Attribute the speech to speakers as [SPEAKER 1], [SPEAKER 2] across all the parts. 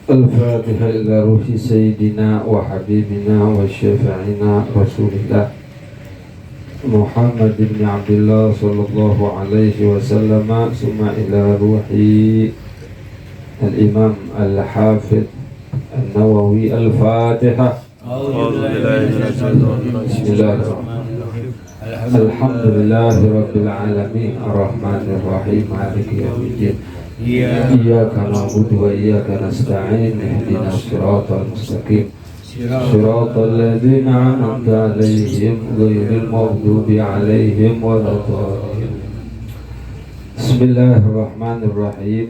[SPEAKER 1] الفاتحة إلى روح سيدنا وحبيبنا وشفيعنا رسول الله محمد بن عبد الله صلى الله عليه وسلم ثم إلى روح الإمام الحافظ النووي الفاتحة. بسم الله الرحمن الرحيم. الحمد لله رب العالمين الرحمن الرحيم مالك يوم الدين إياك نعبد وإياك نستعين اهدنا الصراط المستقيم صراط الذين أنعمت عليهم غير المغضوب عليهم ولا الضالين. بسم الله الرحمن الرحيم.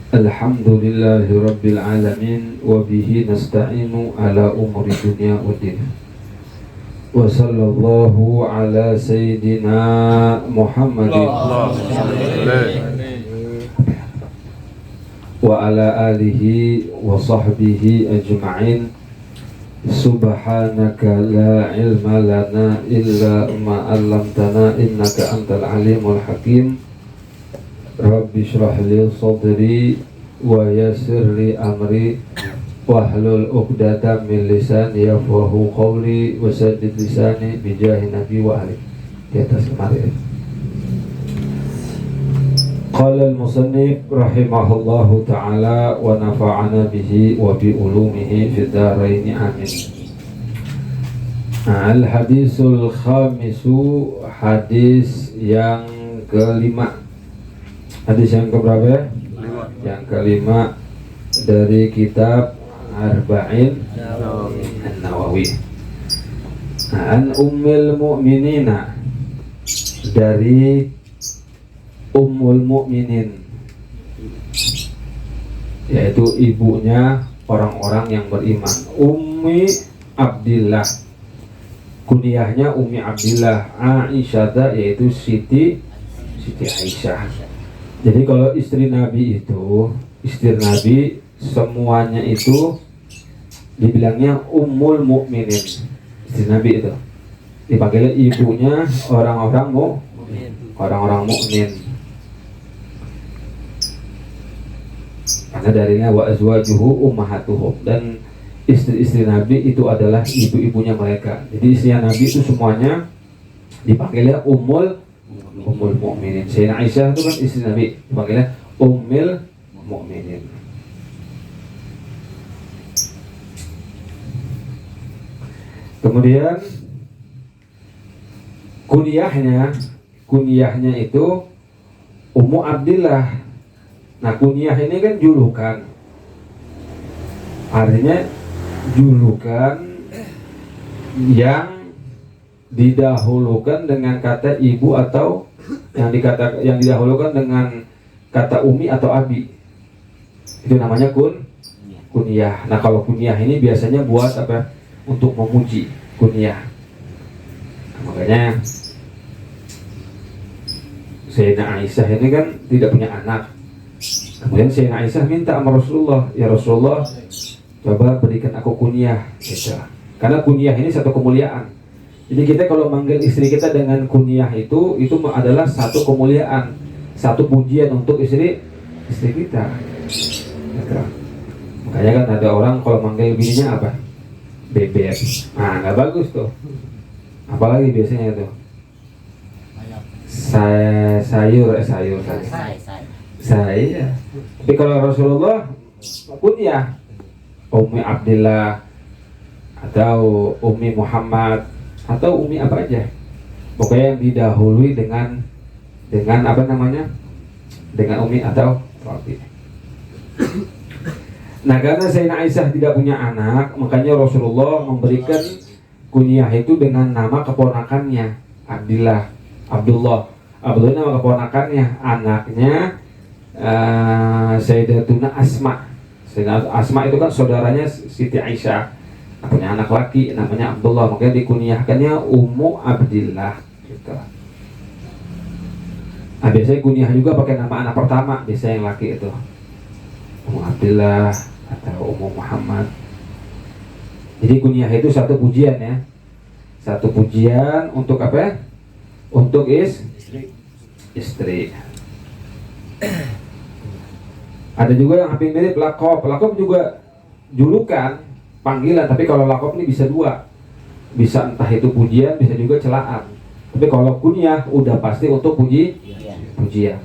[SPEAKER 1] Alhamdulillahi Rabbil Alamin wa bihi nasta'inu ala umuri dunya wa din. Wa sallallahu ala sayyidina Muhammadin wa ala alihi wa sahbihi ajma'in. Subhanaka la ilma lana illa ma 'allamtana innaka antal alimul hakim. Rabbi shrah li sadri wa yassir li amri wahlul 'uqdatam min lisani yafqahu qawli wa saddid lisani bi jahi nabi wa ali. Di atas kemarin qala al-musannif rahimahullahu ta'ala wa nafa'ana bihi wa bi ulumihi fid dharain amin. Al-hadisul khamisu, hadis yang kelima. Hadis yang keberapa? Yang kelima dari kitab Arba'in An-Nawawi. An Ummul Mu'minina, dari Ummul Mu'minin, yaitu ibunya orang-orang yang beriman, Ummi Abdillah. Kunyahnya Ummi Abdillah Aisyah, yaitu Siti Aisyah. Jadi kalau istri Nabi semuanya itu dibilangnya Ummul Mukminin. Istri Nabi itu dipanggilnya ibunya orang-orang mukmin. Karena darinya wa azwajuhu ummahatuhum, dan istri-istri Nabi itu adalah ibu-ibunya mereka. Jadi istri Nabi itu semuanya dipanggilnya Ummul Mukminin. Sayyidina Aisyah itu kan istri Nabi, dipanggilnya Ummul Mukminin. Kemudian kunyahnya itu Ummu Abdillah. Nah, kunyah ini kan julukan. Artinya julukan yang didahulukan dengan kata ibu, atau yang didahulukan dengan kata umi atau abi. Itu namanya kunyah. Nah, kalau kunyah ini biasanya buat apa? Untuk memuji, kunyah. Nah, makanya Sayyidina Aisyah ini kan tidak punya anak. Kemudian Sayyidina Aisyah minta sama Rasulullah, ya Rasulullah, coba berikan aku kunyah, gitu. Karena kunyah ini satu kemuliaan. Jadi kita kalau manggil istri kita dengan kunyah itu adalah satu kemuliaan, satu pujian untuk istri kita. Gitu. Makanya kan ada orang kalau manggil bininya apa? Bebek. Nah, nggak bagus tuh. Apalagi biasanya itu sayur. Tapi kalau Rasulullah kunyah Ummi Abdillah atau Ummi Muhammad atau Umi apa aja, pokoknya yang didahului dengan apa namanya, dengan Umi atau Fabi. Nah, karena Sayyidina Aisyah tidak punya anak, makanya Rasulullah memberikan kunyah itu dengan nama keponakannya, Abdullah nama keponakannya, anaknya Sayyidatuna Asma. Sayyidatuna Asma itu kan saudaranya Siti Aisyah, punya anak laki namanya Abdullah, makanya dikunyahkannya Ummu Abdillah gitu. Nah, biasanya kunyah juga pakai nama anak pertama, biasanya yang laki itu Ummu Abdillah atau Ummu Muhammad. Jadi kunyah itu satu pujian ya, satu pujian untuk apa? Untuk istri. Ada juga yang hampir mirip lakop. Lakop juga julukan, panggilan. Tapi kalau lakop ini bisa dua, bisa entah itu pujian, bisa juga celaan. Tapi kalau kunyah udah pasti untuk pujian.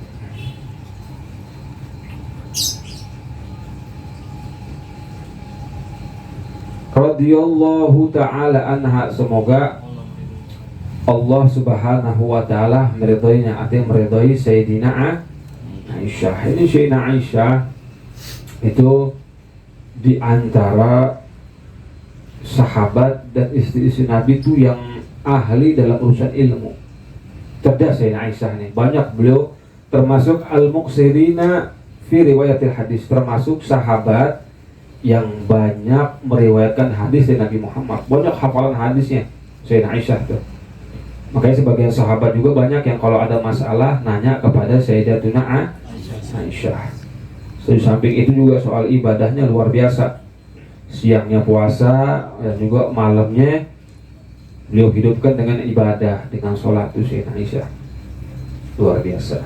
[SPEAKER 1] Radhiyallahu ta'ala anha, semoga Allah subhanahu wa ta'ala meridhoinya, artinya meridhoi Sayyidina Aisyah. Ini Sayyidina Aisyah itu di antara sahabat dan istri-istri Nabi itu yang ahli dalam urusan ilmu. Cerdas Sayyidina Aisyah ini. Banyak beliau termasuk al-muqsirina fi riwayatil hadis, termasuk sahabat yang banyak meriwayatkan hadis dari Nabi Muhammad. Banyak hafalan hadisnya Sayyidina Aisyah tuh. Makanya sebagian sahabat juga banyak yang kalau ada masalah nanya kepada Sayyidatuna Aisyah. Di samping itu juga soal ibadahnya luar biasa. Siangnya puasa dan juga malamnya beliau hidupkan dengan ibadah, dengan sholat itu Sayyidina Aisyah. Luar biasa.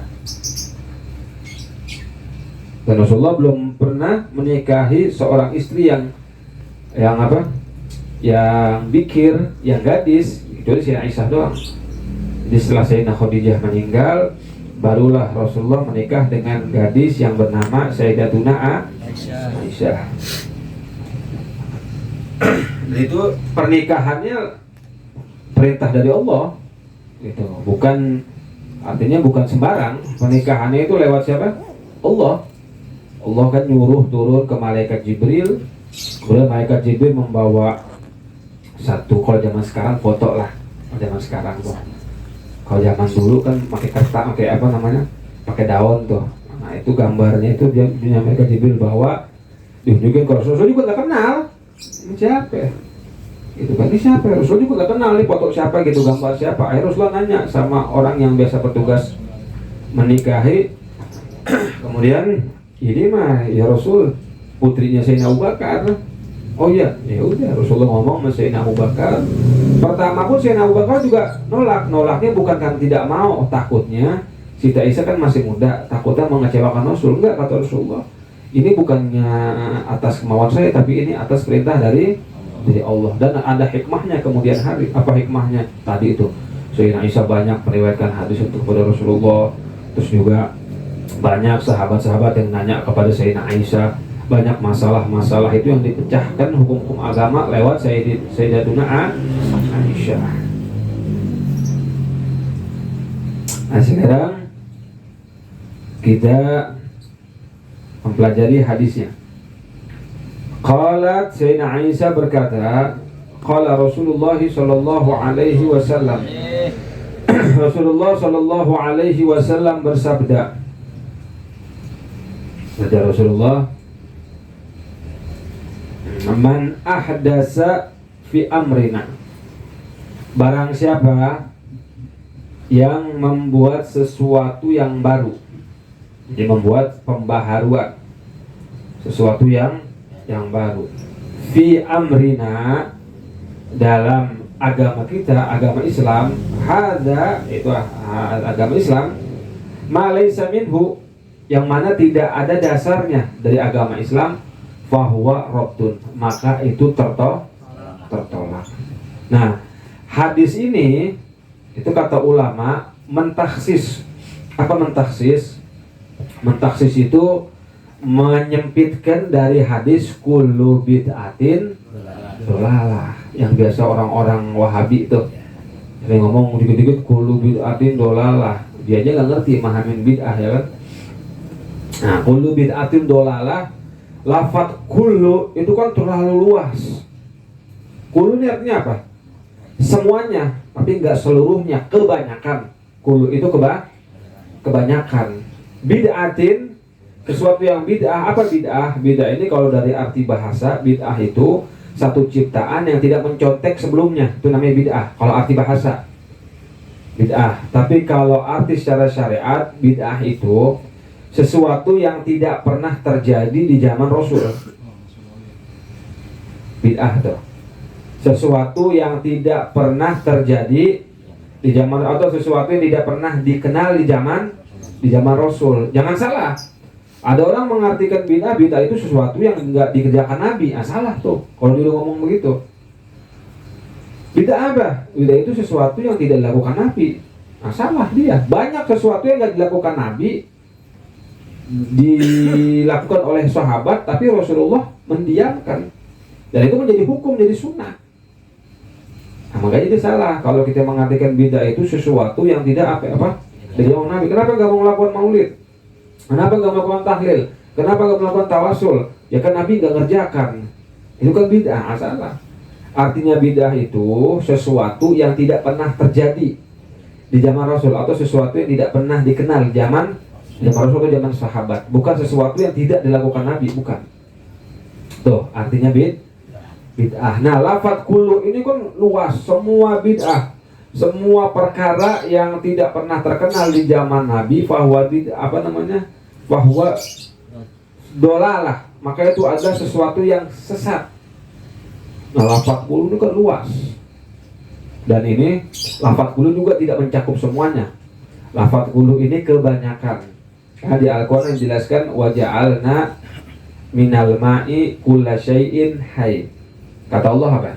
[SPEAKER 1] Dan Rasulullah belum pernah menikahi seorang istri yang apa? Yang bikir, yang gadis. Kecuali Sayyidina Aisyah doang. Jadi setelah Sayyidina Khadijah meninggal, barulah Rasulullah menikah dengan gadis yang bernama Sayyidatuna Aisyah. Dan itu pernikahannya perintah dari Allah, gitu. Bukan, artinya bukan sembarang. Pernikahannya itu lewat siapa? Allah. Allah kan nyuruh turun ke malaikat Jibril. Kemudian malaikat Jibril membawa satu, kalau zaman sekarang foto lah, zaman sekarang tuh. Kalau zaman dulu kan pakai kertas, pakai apa namanya, pakai daun tuh. Nah itu gambarnya itu dia malaikat Jibril bawa, ditunjukin ke Rasul juga nggak kenal. Ini siapa? Itu kan ini siapa? Rasul juga nggak kenal nih foto siapa gitu, gambar siapa. Akhirnya Rasulullah nanya sama orang yang biasa bertugas menikahi. Kemudian ini mah ya Rasul, putrinya Sayyidina Abu Bakar. Oh iya, ya udah Rasulullah ngomong sama Sayyidina Abu Bakar. Pertama pun Sayyidina Abu Bakar juga nolaknya bukan karena tidak mau, takutnya Siti Aisyah kan masih muda, takutnya mengecewakan Rasul. Enggak, kata Rasulullah, ini bukannya atas kemauan saya, tapi ini atas perintah dari Allah. Dan ada hikmahnya kemudian hari. Apa hikmahnya? Tadi itu Sayyidina Aisyah banyak meriwayatkan hadis untuk kepada Rasulullah. Terus juga banyak sahabat-sahabat yang nanya kepada Sayyidina Aisyah. Banyak masalah-masalah itu yang dipecahkan hukum-hukum agama lewat Sayyidatuna Aisyah. Nah sekarang kita mempelajari hadisnya. Qalat, Sayyidina Aisyah berkata, qala Rasulullah sallallahu alaihi wasallam. Rasulullah sallallahu alaihi wasallam bersabda. Kata Rasulullah, man ahdasa fi amrina, barang siapa yang membuat sesuatu yang baru, jadi membuat pembaharuan sesuatu yang baru, fi amrina, dalam agama kita, agama Islam, hadza itu agama Islam, ma laysa minhu, yang mana tidak ada dasarnya dari agama Islam, fahuwa raddun, maka itu tertolak. Nah, hadis ini itu kata ulama mentaksis. Apa mentaksis? Mentaksis itu menyempitkan dari hadis kullu bid'atin dolalah, yang biasa orang-orang Wahabi itu yang ngomong dikit-dikit kullu bid'atin dolalah, dia aja nggak ngerti mahamin bid'ah, ya kan? Nah, kullu bid'atin dolalah, lafadz kullu itu kan terlalu luas. Kullu ini artinya apa? Semuanya, tapi nggak seluruhnya, kebanyakan. Kullu itu kebanyakan. Bid'atin, sesuatu yang bid'ah. Apa bid'ah? Bid'ah ini kalau dari arti bahasa, bid'ah itu satu ciptaan yang tidak mencontek sebelumnya, itu namanya bid'ah kalau arti bahasa, bid'ah. Tapi kalau arti secara syariat, bid'ah itu sesuatu yang tidak pernah terjadi di zaman Rasul. Bid'ah tuh sesuatu yang tidak pernah terjadi di zaman, atau sesuatu yang tidak pernah dikenal di zaman Rasul. Jangan salah, Ada orang mengartikan bid'ah itu sesuatu yang nggak dikerjakan Nabi. Salah tuh kalau dia ngomong begitu. Bid'ah apa? Bid'ah itu sesuatu yang tidak dilakukan Nabi. Salah dia. Banyak sesuatu yang nggak dilakukan Nabi dilakukan oleh sahabat, tapi Rasulullah mendiamkan. Dan itu menjadi hukum, jadi sunnah. Makanya itu salah kalau kita mengartikan bid'ah itu sesuatu yang tidak apa dari orang Nabi. Kenapa nggak mau melakukan maulid? Kenapa nggak melakukan tahlil? Kenapa nggak melakukan tawasul? Ya kan Nabi nggak ngerjakan. Itu kan bid'ah. Salah. Artinya bid'ah itu sesuatu yang tidak pernah terjadi di zaman Rasul, atau sesuatu yang tidak pernah dikenal zaman Rasul atau zaman sahabat. Bukan sesuatu yang tidak dilakukan Nabi, bukan. Tuh, artinya bid'ah. Nah, lafadz kullu ini kan luas, semua bid'ah, semua perkara yang tidak pernah terkenal di zaman Nabi, bahwa dolalah, maka itu ada sesuatu yang sesat. Nah, lafadz kullu ini kan luas. Dan ini lafadz kullu juga tidak mencakup semuanya. Lafadz kullu ini kebanyakan. Nah, di Al-Quran dijelaskan waja'alna minal ma'i kulla syai'in hayy. Kata Allah apa?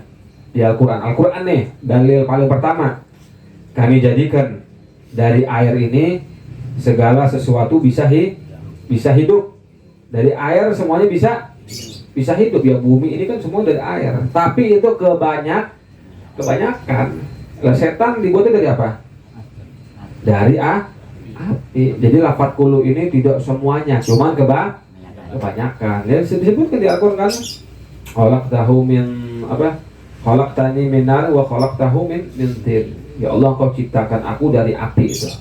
[SPEAKER 1] Di Al-Quran nih, dalil paling pertama. Kami jadikan dari air ini segala sesuatu bisa hidup. Dari air semuanya bisa hidup. Ya, bumi ini kan semua dari air. Tapi itu kebanyakan. Lah, setan dibuatnya dari apa? Dari api. Jadi lafadz kullu ini tidak semuanya, cuman kebanyakan. Ya, disebutkan di Al-Quran kan, khalaqtahu min khalaqtani min nar wa khalaqtahu min tin. Ya Allah, Engkau ciptakan aku dari api itu.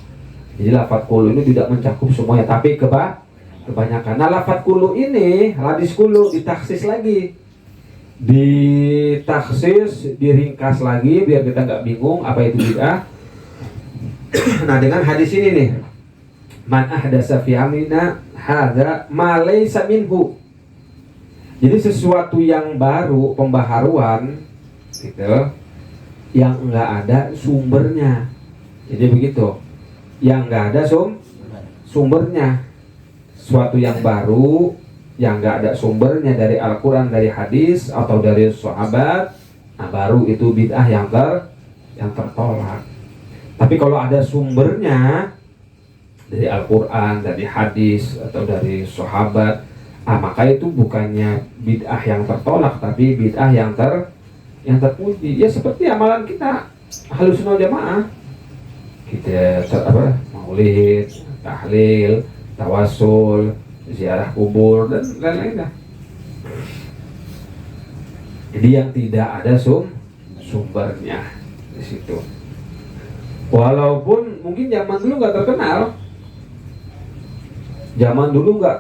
[SPEAKER 1] Jadi lafadz kullu ini tidak mencakup semuanya, tapi kebanyakan. Nah, lafadz kullu ini, hadis kullu ditaksis lagi. Ditaksis, diringkas lagi biar kita nggak bingung apa itu bid'ah. Nah, dengan hadis ini nih, man ahdasa fi amrina hadza ma laysa minhu. Jadi sesuatu yang baru, pembaharuan gitu, yang enggak ada sumbernya. Jadi begitu. Yang enggak ada sumbernya. Suatu yang baru yang enggak ada sumbernya dari Al-Quran, dari hadis atau dari sahabat, nah baru itu bid'ah yang tertolak. Tapi kalau ada sumbernya dari Al-Quran, dari hadis atau dari sahabat, maka itu bukannya bid'ah yang tertolak, tapi bid'ah yang terpuji. Ya seperti amalan kita Ahlus Sunnah Jamaah. Kita maulid, tahlil, tawassul, ziarah kubur dan lain-lain. Jadi yang tidak ada sumbernya di situ. Walaupun mungkin zaman dulu nggak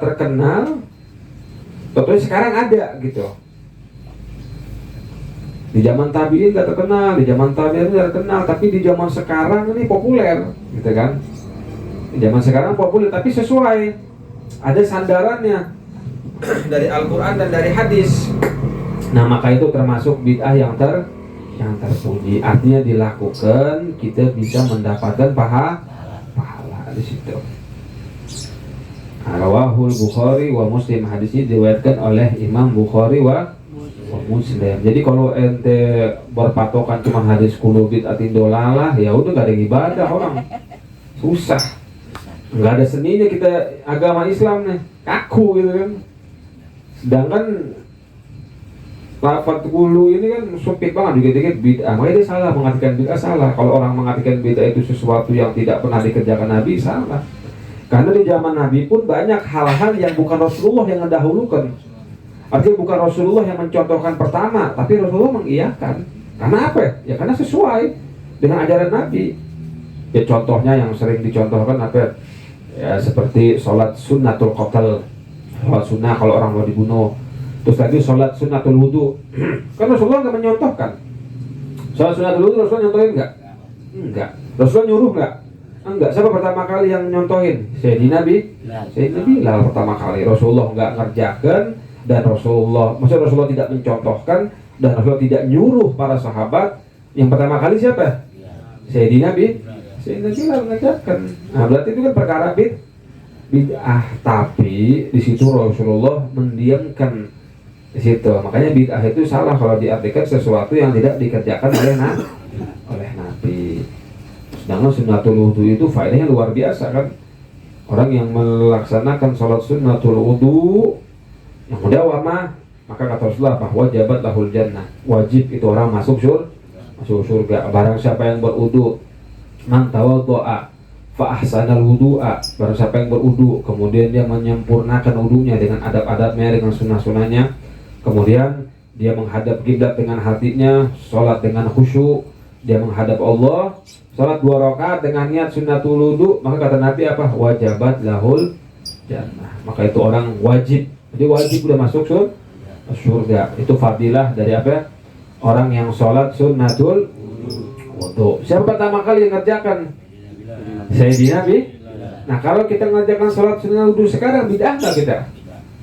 [SPEAKER 1] terkenal, tapi sekarang ada gitu. Di zaman tabi'in nggak terkenal, di zaman tabi'in nggak terkenal, tapi di zaman sekarang ini populer, gitu kan? Di zaman sekarang populer, tapi sesuai, ada sandarannya dari Al-Quran dan dari hadis. Nah, maka itu termasuk bid'ah yang terpuji. Artinya dilakukan, kita bisa mendapatkan pahala di situ. Rawahul Bukhari wa Muslim. Hadis ini diriwayatkan oleh Imam Bukhari wa Muslim. Jadi kalau ente berpatokan cuma hadis kullu bid'atin dolalah, ya udah nggak ada ibadah orang. Susah. Nggak ada seninya kita agama Islam nih, kaku gitu kan. Sedangkan lafadz kullu ini kan sempit banget, dikit-dikit bid'ah. Makanya dia salah mengartikan bid'ah, salah. Kalau orang mengartikan bid'ah itu sesuatu yang tidak pernah dikerjakan Nabi, salah. Karena di zaman Nabi pun banyak hal-hal yang bukan Rasulullah yang mendahulukan. Artinya bukan Rasulullah yang mencontohkan pertama, tapi Rasulullah mengiyakan. Karena apa? Ya karena sesuai dengan ajaran Nabi. Ya contohnya yang sering dicontohkan apa? Ya seperti sholat sunnatul qatl, sholat sunnah kalau orang mau dibunuh. Terus lagi sholat sunnatul wudu. Kan Rasulullah nggak menyontohkan. Sholat sunnatul wudu Rasulullah nyontohin nggak? Enggak. Rasulullah nyuruh nggak? Enggak. Siapa pertama kali yang nyontohin? Sayyidina Bilal pertama kali. Rasulullah nggak ngerjakan, dan maksudnya Rasulullah tidak mencontohkan, dan Rasulullah tidak nyuruh para sahabat. Yang pertama kali siapa? Sayyidina Bilal mengerjakan. Nah berarti itu kan perkara bid'ah, tapi di situ Rasulullah mendiamkan di situ. Makanya bid'ah itu salah kalau diartikan sesuatu yang tidak dikerjakan oleh Nabi. Sedangkan sunnatul wudu itu faedahnya luar biasa kan. Orang yang melaksanakan sholat sunnatul wudu yang mudawamah, maka kata Rasulullah bahwa wajabat lahul jannah, wajib itu orang masuk surga. Barang siapa yang berwudu, man tawaddo'a fa ahsanal wudu'a, barang siapa yang berwudu kemudian dia menyempurnakan wudunya dengan adab-adabnya, dengan sunnah-sunnahnya, kemudian dia menghadap kiblat dengan hatinya, sholat dengan khusyuk, dia menghadap Allah, sholat 2 rakaat dengan niat sunnatul wudu, maka kata Nabi apa? Wajabat lahul jannah. Maka itu orang wajib. Jadi wajib udah masuk surga. Itu fadilah dari apa? Orang yang sholat sunnatul wudu. Siapa pertama kali yang ngerjakan? Sayyidina Nabi. Nah, kalau kita ngerjakan sholat sunnatul wudu sekarang, bid'ah nggak kita?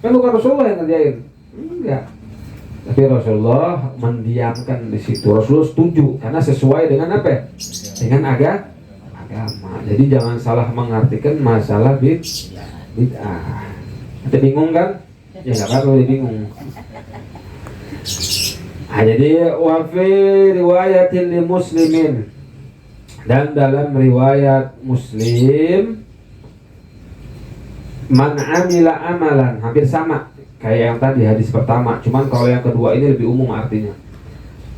[SPEAKER 1] Kan bukan Rasulullah yang ngerjain. Enggak. Tapi Rasulullah mendiamkan di situ. Rasulullah setuju karena sesuai dengan apa? Dengan agama. Jadi jangan salah mengartikan masalah bid'ah. Kita bingung kan? Ya nggak perlu bingung. Nah, jadi wafi riwayatil li muslimin, dan dalam riwayat Muslim, man amila amalan, hampir sama kayak yang tadi hadis pertama, cuman kalau yang kedua ini lebih umum artinya.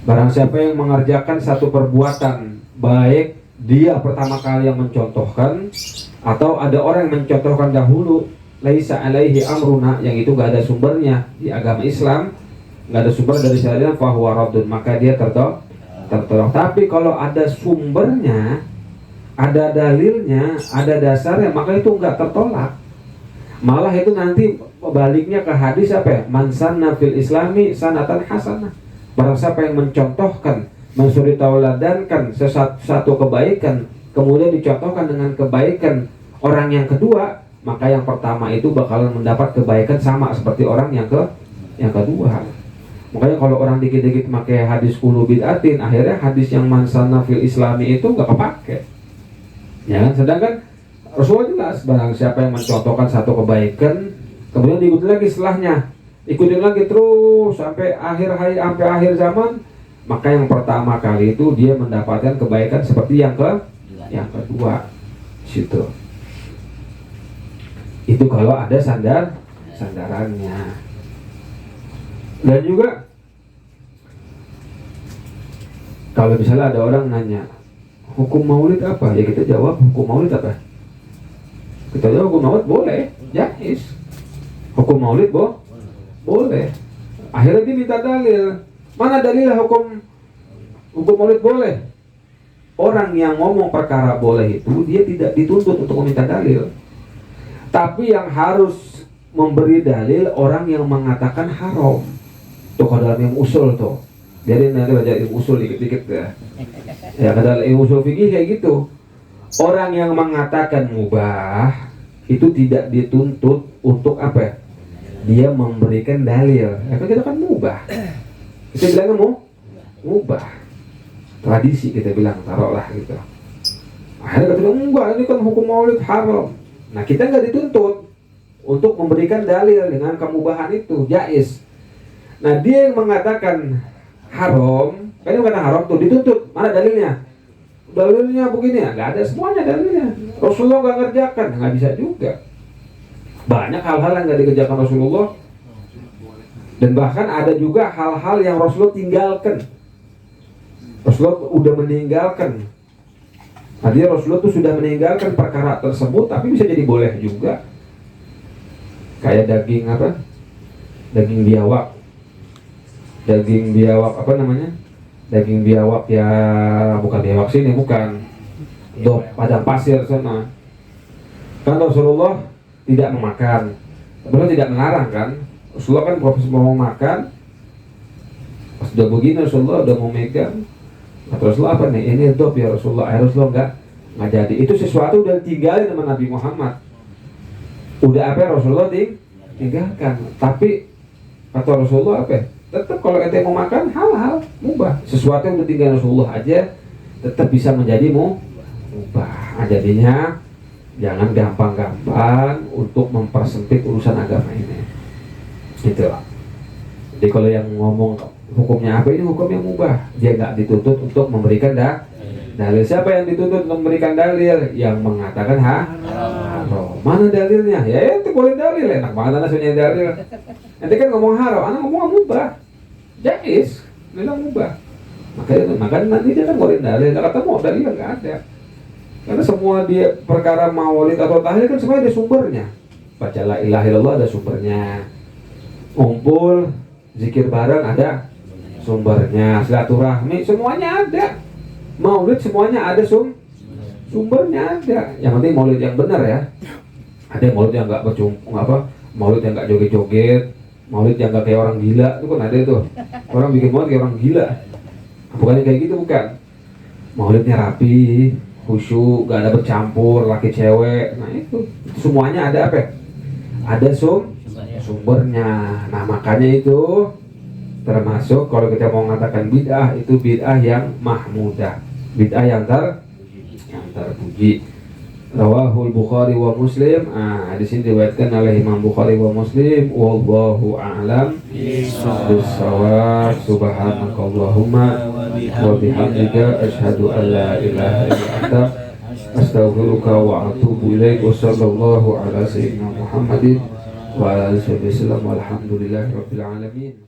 [SPEAKER 1] Barang siapa yang mengerjakan satu perbuatan, baik dia pertama kali yang mencontohkan atau ada orang yang mencontohkan dahulu, laisa alaihi amruna, yang itu gak ada sumbernya di agama Islam, gak ada sumber dari syariat, fahuwa raddun, maka dia tertolak. Tapi kalau ada sumbernya, ada dalilnya, ada dasarnya, maka itu gak tertolak. Malah itu nanti baliknya ke hadis apa ya? Man sanna fil islami sanatan hasanah. Barang siapa yang mencontohkan, mensuri tauladankan satu kebaikan, kemudian dicontohkan dengan kebaikan orang yang kedua, maka yang pertama itu bakalan mendapat kebaikan sama seperti orang yang kedua. Makanya kalau orang dikit-dikit pakai hadis qulu bid'atin, akhirnya hadis yang man sanna fil islami itu nggak kepake. Ya kan? Sedangkan Rasulullah jelas, barang siapa yang mencontohkan satu kebaikan, kemudian diikuti lagi setelahnya, ikutin lagi terus sampai akhir zaman, maka yang pertama kali itu dia mendapatkan kebaikan seperti yang kedua. Situ. Itu kalau ada sandarannya. Dan juga kalau misalnya ada orang nanya hukum maulid apa, ya kita jawab hukum maulid apa. Kita jawab hukum maulid boleh, jais. Hukum maulid boleh. Akhirnya dia minta dalil. Mana dalil hukum maulid boleh? Orang yang ngomong perkara boleh itu dia tidak dituntut untuk meminta dalil. Tapi yang harus memberi dalil orang yang mengatakan haram. Tuh kalau dalam ilmu usul tuh, jadi nanti baca ilmu usul dikit-dikit ya. Ya kalau ilmu usul fikih kayak gitu. Orang yang mengatakan mubah itu tidak dituntut untuk apa? Dia memberikan dalil. Ya kan kita kan mubah. Kita bilangnya mubah. Tradisi kita bilang, taruhlah gitu. Akhirnya kita bilang enggak, ini kan hukum maulid haram. Nah, kita nggak dituntut untuk memberikan dalil dengan kemubahan itu, jais. Nah, dia yang mengatakan haram, kan yang mengatakan haram tuh dituntut, mana dalilnya? Dalilnya begini, nggak ada semuanya dalilnya. Rasulullah nggak ngerjakan, nggak bisa juga. Banyak hal-hal yang nggak dikerjakan Rasulullah, dan bahkan ada juga hal-hal yang Rasulullah tinggalkan. Rasulullah udah meninggalkan. Tadi Rasulullah tuh sudah meninggalkan perkara tersebut, tapi bisa jadi boleh juga. Kayak daging apa? Daging biawak. Daging biawak apa namanya? Daging biawak ya, bukan biawak sini, bukan. Padang pasir sana. Kan Rasulullah tidak memakan. Rasulullah tidak melarang kan? Rasulullah kan proses mau makan. Pas udah begini Rasulullah udah mau megang. Kata Rasulullah apa nih? Ini dob ya Rasulullah. Rasulullah nggak jadi. Itu sesuatu udah tinggalin sama Nabi Muhammad. Udah apa Rasulullah tinggalkan. Tapi kata Rasulullah apa? Tetap kalau ente mau makan hal-hal mubah. Sesuatu yang ditinggalin Rasulullah aja tetap bisa menjadi mubah. Nah, jadinya Jangan gampang-gampang untuk mempersempit urusan agama ini. Gitu lah. Jadi kalau yang ngomong hukumnya apa, ini hukum yang mubah, dia nggak dituntut untuk memberikan dalil. Siapa yang dituntut untuk memberikan dalil? Yang mengatakan haram. Mana dalilnya? Ya itu boleh dalil, enak banget anak punya dalil. Nanti kan ngomong haram, anak ngomong mubah, jais, bilang mubah. Makanya nanti dia kan boleh dalil, nggak ketemu dalil nggak ada. Karena semua dia perkara maulid atau tahlil kan semuanya ada sumbernya. Baca la ilaha illallah ada sumbernya. Ngumpul zikir bareng ada sumbernya, silaturahmi semuanya ada, maulid semuanya ada sumbernya ada. Yang penting maulid yang benar ya. Ada maulid yang nggak maulid yang nggak joget-joget, maulid yang nggak kayak orang gila, itu kan ada tuh. Orang bikin maulid kayak orang gila, bukannya kayak gitu, bukan. Maulidnya rapi, khusyuk, nggak ada bercampur laki cewek. Nah itu semuanya ada apa? Ada sumbernya. Nah makanya itu termasuk kalau kita mau mengatakan bid'ah, itu bid'ah yang mahmudah, bid'ah yang terpuji. Rawahul Bukhari wa Muslim. Di sini diriwayatkan oleh Imam Bukhari wa Muslim. Wallahu a'lam bissawab. Subhanakallahumma wa bihamdika asyhadu an la ilaha illa anta astaghfiruka wa atubu ilaik. Wassallallahu ala sayyidina Muhammadin wa ala alihi wasallam walhamdulillahi rabbil alamin.